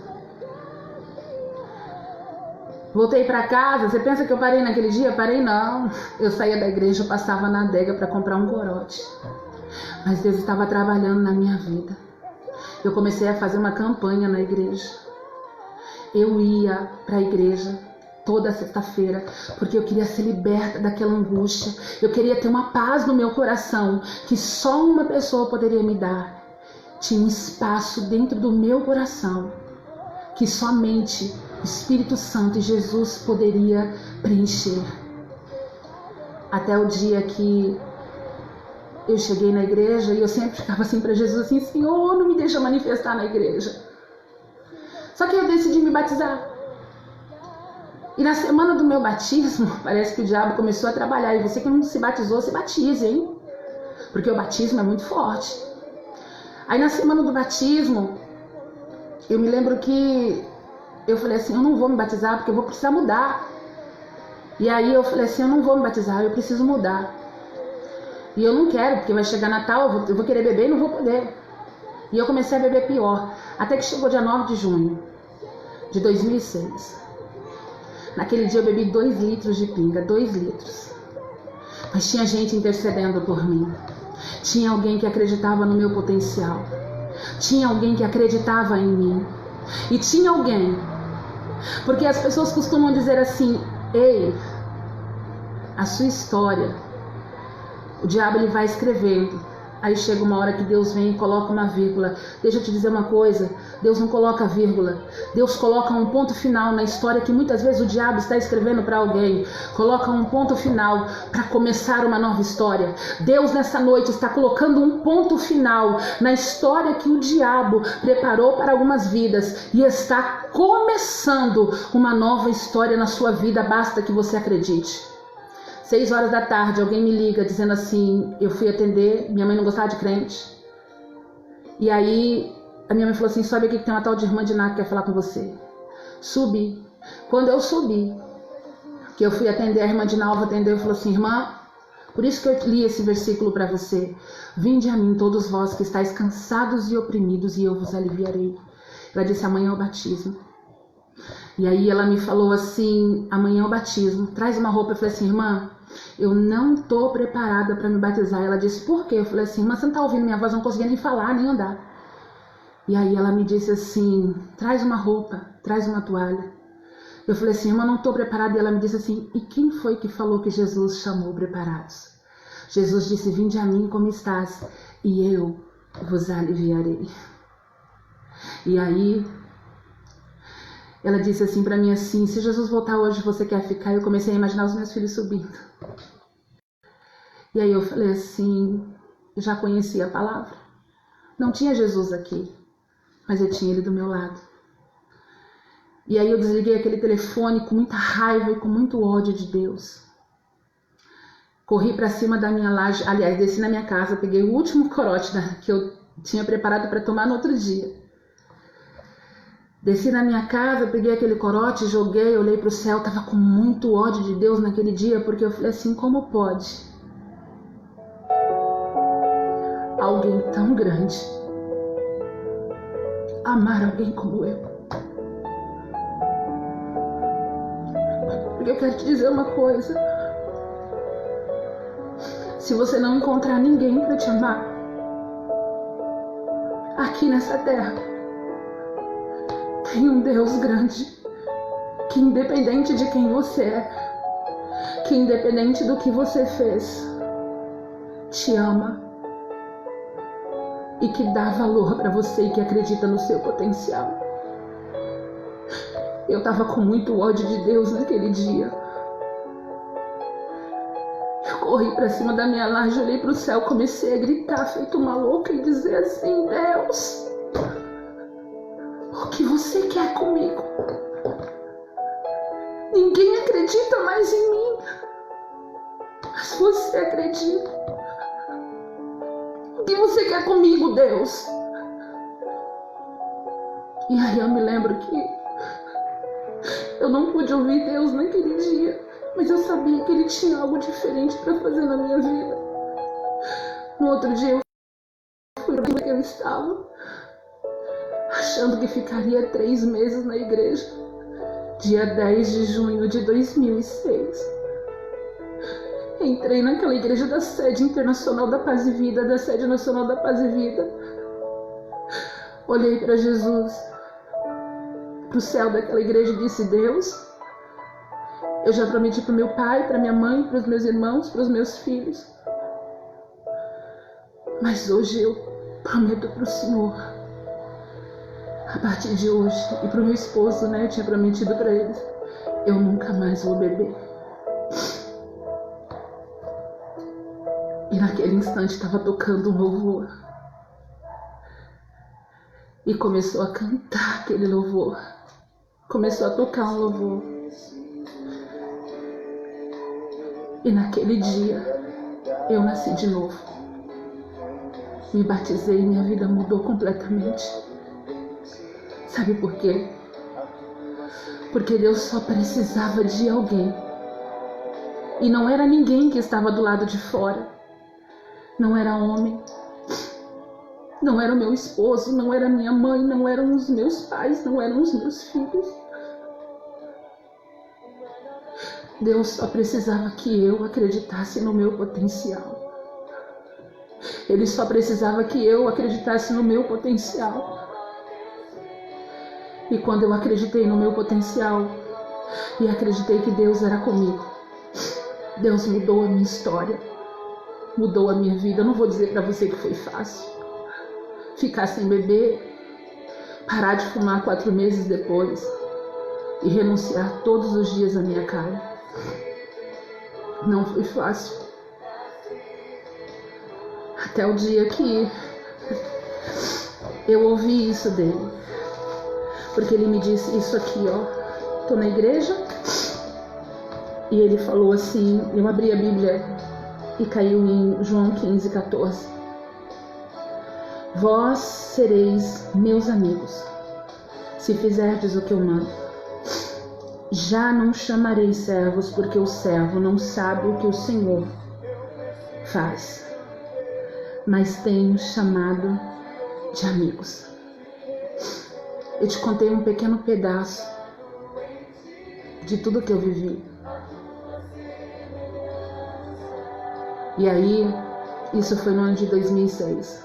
Voltei para casa. Você pensa que eu parei naquele dia? Parei não. Eu saía da igreja, eu passava na adega para comprar um corote. Mas Deus estava trabalhando na minha vida. Eu comecei a fazer uma campanha na igreja. Eu ia para a igreja toda sexta-feira, porque eu queria ser liberta daquela angústia. Eu queria ter uma paz no meu coração que só uma pessoa poderia me dar. Tinha um espaço dentro do meu coração que somente o Espírito Santo e Jesus poderia preencher. Até o dia que eu cheguei na igreja e eu sempre ficava assim para Jesus, assim: Senhor, não me deixa manifestar na igreja. Só que eu decidi me batizar. E na semana do meu batismo, parece que o diabo começou a trabalhar. E você que não se batizou, se batize, hein? Porque o batismo é muito forte. Aí na semana do batismo, eu me lembro que eu falei assim: eu não vou me batizar porque eu vou precisar mudar. E aí eu falei assim: eu não vou me batizar, eu preciso mudar. E eu não quero, porque vai chegar Natal, eu vou querer beber e não vou poder. E eu comecei a beber pior. Até que chegou dia 9 de junho de 2006. Naquele dia eu bebi 2 litros de pinga, 2 litros. Mas tinha gente intercedendo por mim. Tinha alguém que acreditava no meu potencial. Tinha alguém que acreditava em mim. E tinha alguém, porque as pessoas costumam dizer assim: ei, a sua história, o diabo ele vai escrevendo Aí chega uma hora que Deus vem e coloca uma vírgula. Deixa eu te dizer uma coisa, Deus não coloca vírgula. Deus coloca um ponto final na história que muitas vezes o diabo está escrevendo para alguém. Coloca um ponto final para começar uma nova história. Deus nessa noite está colocando um ponto final na história que o diabo preparou para algumas vidas e está começando uma nova história na sua vida. Basta que você acredite. 6 horas da tarde, alguém me liga dizendo assim, eu fui atender, minha mãe não gostava de crente. E aí, a minha mãe falou assim, sobe aqui que tem uma tal de irmã de Ná que quer falar com você. Subi. Quando eu subi, que eu fui atender, a irmã de Ná atendeu e falou assim, irmã, por isso que eu li esse versículo para você. Vinde a mim todos vós que estáis cansados e oprimidos e eu vos aliviarei. Ela disse, amanhã é o batismo. E aí ela me falou assim, amanhã é o batismo, traz uma roupa. Eu falei assim, irmã, eu não tô preparada para me batizar. Ela disse, por quê? Eu falei assim, irmã, você não tá ouvindo minha voz, eu não conseguia nem falar, nem andar. E aí ela me disse assim, traz uma roupa, traz uma toalha. Eu falei assim, irmã, não tô preparada. E ela me disse assim, e quem foi que falou que Jesus chamou preparados? Jesus disse, vinde a mim como estás, e eu vos aliviarei. E aí ela disse assim para mim assim, se Jesus voltar hoje, você quer ficar? Eu comecei a imaginar os meus filhos subindo. E aí eu falei assim, eu já conhecia a palavra. Não tinha Jesus aqui, mas eu tinha ele do meu lado. E aí eu desliguei aquele telefone com muita raiva e com muito ódio de Deus. Corri para cima da minha laje, aliás, desci na minha casa, peguei o último corote que eu tinha preparado para tomar no outro dia. Desci na minha casa, peguei aquele corote, joguei, olhei para o céu, tava com muito ódio de Deus naquele dia, porque eu falei assim, como pode alguém tão grande amar alguém como eu? Porque eu quero te dizer uma coisa, se você não encontrar ninguém para te amar aqui nessa terra, tem um Deus grande, que independente de quem você é, que independente do que você fez, te ama e que dá valor para você e que acredita no seu potencial. Eu tava com muito ódio de Deus naquele dia. Eu corri para cima da minha laje, olhei para o céu, comecei a gritar feito uma louca e dizer assim, Deus, o que você quer comigo? Ninguém acredita mais em mim, mas você acredita. O que você quer comigo, Deus? E aí eu me lembro que eu não pude ouvir Deus naquele dia, mas eu sabia que Ele tinha algo diferente para fazer na minha vida. No outro dia eu fui para onde eu estava, achando que ficaria 3 meses na igreja, dia 10 de junho de 2006. Entrei naquela igreja da Sede Internacional da Paz e Vida, da Sede Nacional da Paz e Vida. Olhei para Jesus, para o céu daquela igreja e disse, Deus, eu já prometi para o meu pai, para minha mãe, para os meus irmãos, para os meus filhos. Mas hoje eu prometo para o Senhor, a partir de hoje, e para o meu esposo, né, eu tinha prometido para ele, eu nunca mais vou beber. E naquele instante estava tocando um louvor. E começou a cantar aquele louvor. Começou a tocar um louvor. E naquele dia, eu nasci de novo. Me batizei e minha vida mudou completamente. Sabe por quê? Porque Deus só precisava de alguém. E não era ninguém que estava do lado de fora. Não era homem. Não era o meu esposo, não era minha mãe, não eram os meus pais, não eram os meus filhos. Deus só precisava que eu acreditasse no meu potencial. Ele só precisava que eu acreditasse no meu potencial. E quando eu acreditei no meu potencial e acreditei que Deus era comigo, Deus mudou a minha história. mudou a minha vida. Eu não vou dizer para você que foi fácil. Ficar sem beber, parar de fumar 4 meses depois e renunciar todos os dias à minha carne. Não foi fácil. Até o dia que eu ouvi isso dele. Porque ele me disse isso aqui, ó. Tô na igreja e ele falou assim, eu abri a Bíblia e caiu em João 15:14. Vós sereis meus amigos, se fizerdes o que eu mando. Já não chamarei servos, porque o servo não sabe o que o Senhor faz, mas tenho chamado de amigos. Eu te contei um pequeno pedaço de tudo que eu vivi. E aí, isso foi no ano de 2006.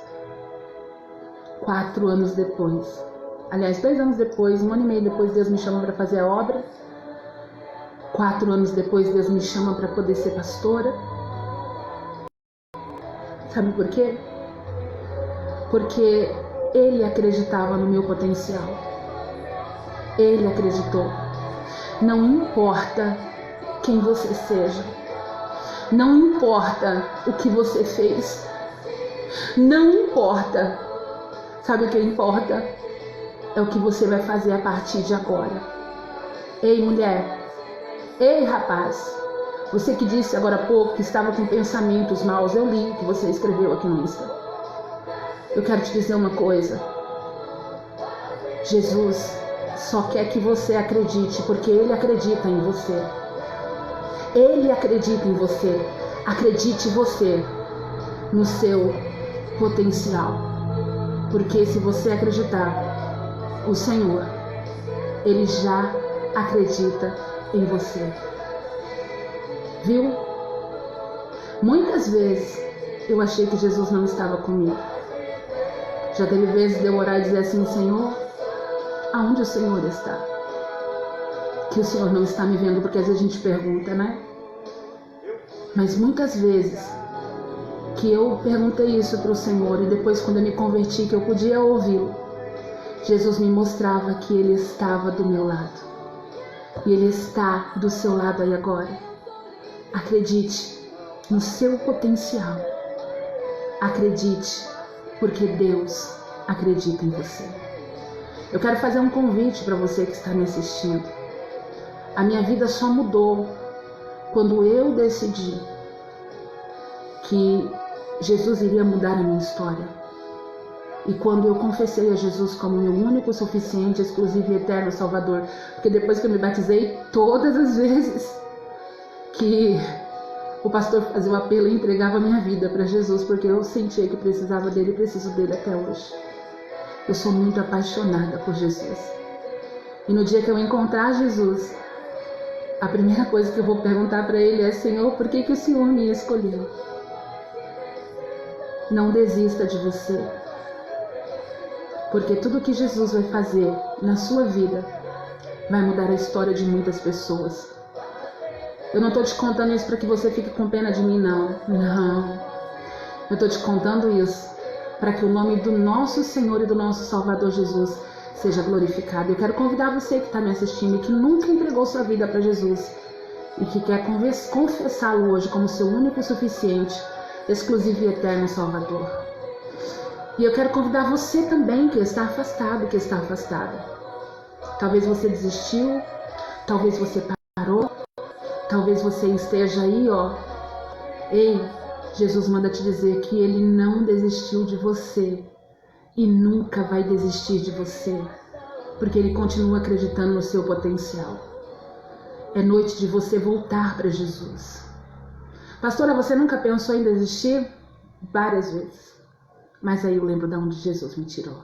4 anos depois. Aliás, 2 anos depois, 1 ano e meio depois, Deus me chama para fazer a obra. 4 anos depois, Deus me chama para poder ser pastora. Sabe por quê? Porque Ele acreditava no meu potencial. Ele acreditou. Não importa quem você seja. Não importa o que você fez. Não importa. Sabe o que importa? É o que você vai fazer a partir de agora. Ei, mulher. Ei, rapaz. Você que disse agora há pouco que estava com pensamentos maus. Eu li o que você escreveu aqui no Insta. Eu quero te dizer uma coisa. Jesus só quer que você acredite, porque Ele acredita em você. Ele acredita em você. Acredite você no seu potencial. Porque se você acreditar, o Senhor, Ele já acredita em você. Viu? Muitas vezes eu achei que Jesus não estava comigo. Já teve vezes de eu orar e dizer assim, Senhor, aonde o Senhor está? Que o Senhor não está me vendo, porque às vezes a gente pergunta, né? Mas muitas vezes que eu perguntei isso para o Senhor e depois quando eu me converti, que eu podia ouvi-lo, Jesus me mostrava que Ele estava do meu lado. E Ele está do seu lado aí agora. Acredite no seu potencial. Acredite, porque Deus acredita em você. Eu quero fazer um convite para você que está me assistindo. A minha vida só mudou quando eu decidi que Jesus iria mudar a minha história. E quando eu confessei a Jesus como meu único, suficiente, exclusivo e eterno Salvador. Porque depois que eu me batizei, todas as vezes que o pastor fazia o apelo e entregava a minha vida para Jesus, porque eu sentia que precisava dele e preciso dele até hoje. Eu sou muito apaixonada por Jesus. E no dia que eu encontrar Jesus, a primeira coisa que eu vou perguntar para Ele é, Senhor, por que o Senhor me escolheu? Não desista de você. Porque tudo que Jesus vai fazer na sua vida vai mudar a história de muitas pessoas. Eu não estou te contando isso para que você fique com pena de mim, não. Não. Eu estou te contando isso para que o nome do nosso Senhor e do nosso Salvador Jesus seja glorificado. Eu quero convidar você que está me assistindo e que nunca entregou sua vida para Jesus e que quer confessá-lo hoje como seu único, suficiente, exclusivo e eterno Salvador. E eu quero convidar você também que está afastado, que está afastada. Talvez você desistiu, talvez você parou, talvez você esteja aí, ó. Ei, Jesus manda te dizer que Ele não desistiu de você e nunca vai desistir de você, porque Ele continua acreditando no seu potencial. É noite de você voltar para Jesus. Pastora, você nunca pensou em desistir? Várias vezes. Mas aí eu lembro de onde Jesus me tirou.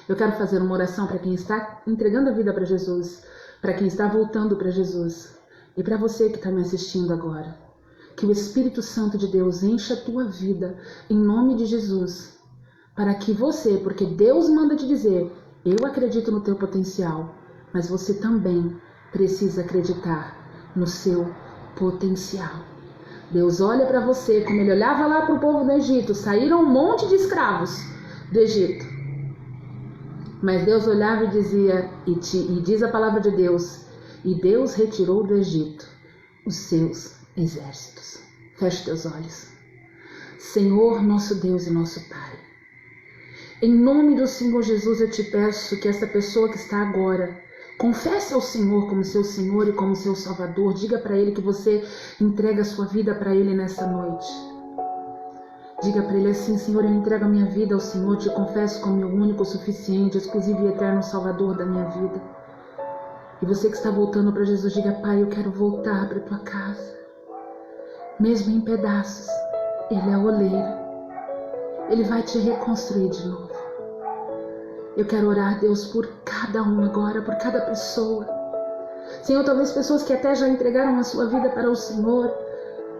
Eu quero fazer uma oração para quem está entregando a vida para Jesus, para quem está voltando para Jesus e para você que está me assistindo agora. Que o Espírito Santo de Deus encha a tua vida em nome de Jesus, para que você, porque Deus manda te dizer, eu acredito no teu potencial, mas você também precisa acreditar no seu potencial. Deus olha para você como ele olhava lá para o povo do Egito. Saíram um monte de escravos do Egito. Mas Deus olhava e dizia, e diz a palavra de Deus, e Deus retirou do Egito os seus exércitos. Feche teus olhos. Senhor, nosso Deus e nosso Pai, em nome do Senhor Jesus, eu te peço que essa pessoa que está agora confesse ao Senhor como seu Senhor e como seu Salvador. Diga para Ele que você entrega a sua vida para Ele nessa noite. Diga para Ele assim: Senhor, eu entrego a minha vida ao Senhor, te confesso como meu único, suficiente, exclusivo e eterno Salvador da minha vida. E você que está voltando para Jesus, diga: Pai, eu quero voltar para a tua casa. Mesmo em pedaços, Ele é o oleiro. Ele vai te reconstruir de novo. Eu quero orar, Deus, por cada um agora, por cada pessoa. Senhor, talvez pessoas que até já entregaram a sua vida para o Senhor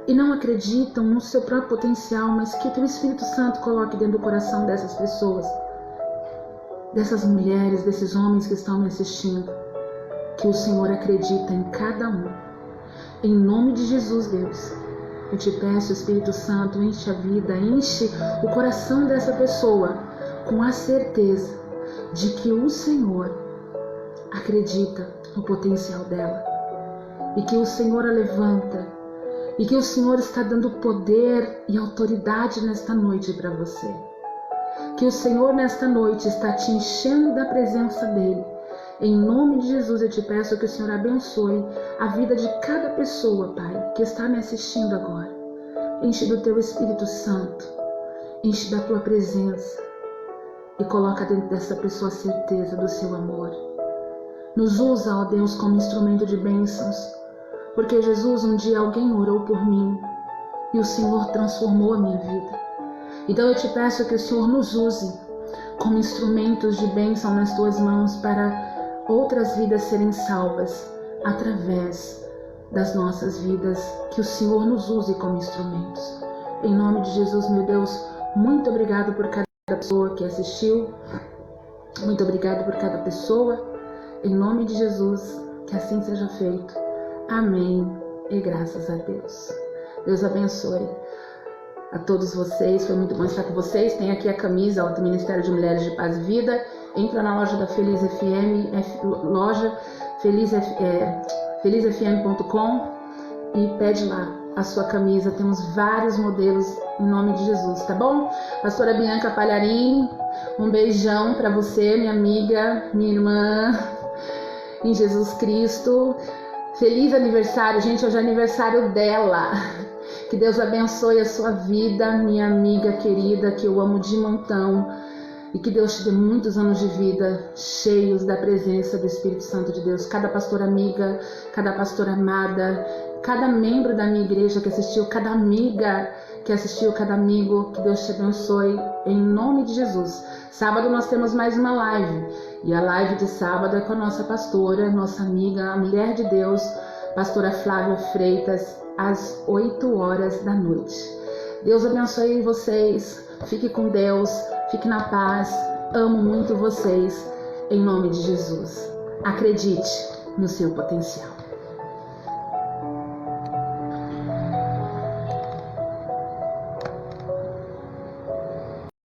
e não acreditam no seu próprio potencial, mas que o teu Espírito Santo coloque dentro do coração dessas pessoas, dessas mulheres, desses homens que estão me assistindo, que o Senhor acredita em cada um. Em nome de Jesus, Deus, eu te peço, Espírito Santo, enche a vida, enche o coração dessa pessoa com a certeza de que o Senhor acredita no potencial dela e que o Senhor a levanta e que o Senhor está dando poder e autoridade nesta noite para você. Que o Senhor nesta noite está te enchendo da presença dEle. Em nome de Jesus eu te peço que o Senhor abençoe a vida de cada pessoa, Pai, que está me assistindo agora. Enche do teu Espírito Santo, enche da tua presença e coloca dentro dessa pessoa a certeza do seu amor. Nos usa, ó Deus, como instrumento de bênçãos, porque Jesus, um dia alguém orou por mim e o Senhor transformou a minha vida. Então eu te peço que o Senhor nos use como instrumentos de bênção nas tuas mãos para outras vidas serem salvas através das nossas vidas, que o Senhor nos use como instrumentos. Em nome de Jesus, meu Deus, muito obrigado por cada pessoa que assistiu, muito obrigado por cada pessoa. Em nome de Jesus, que assim seja feito. Amém e graças a Deus. Deus abençoe a todos vocês, foi muito bom estar com vocês. Tem aqui a camisa do Ministério de Mulheres de Paz e Vida. Entra na loja da Feliz FM, loja felizfm.com e pede lá a sua camisa. Temos vários modelos em nome de Jesus, tá bom? Pastora Bianca Palharim, um beijão para você, minha amiga, minha irmã em Jesus Cristo. Feliz aniversário, gente, hoje é aniversário dela. Que Deus abençoe a sua vida, minha amiga querida, que eu amo de montão. E que Deus te dê muitos anos de vida cheios da presença do Espírito Santo de Deus. Cada pastora amiga, cada pastora amada, cada membro da minha igreja que assistiu, cada amiga que assistiu, cada amigo, que Deus te abençoe em nome de Jesus. Sábado nós temos mais uma live. E a live de sábado é com a nossa pastora, nossa amiga, a mulher de Deus, pastora Flávia Freitas, às 8 horas da noite. Deus abençoe vocês. Fique com Deus. Fique na paz. Amo muito vocês. Em nome de Jesus. Acredite no seu potencial.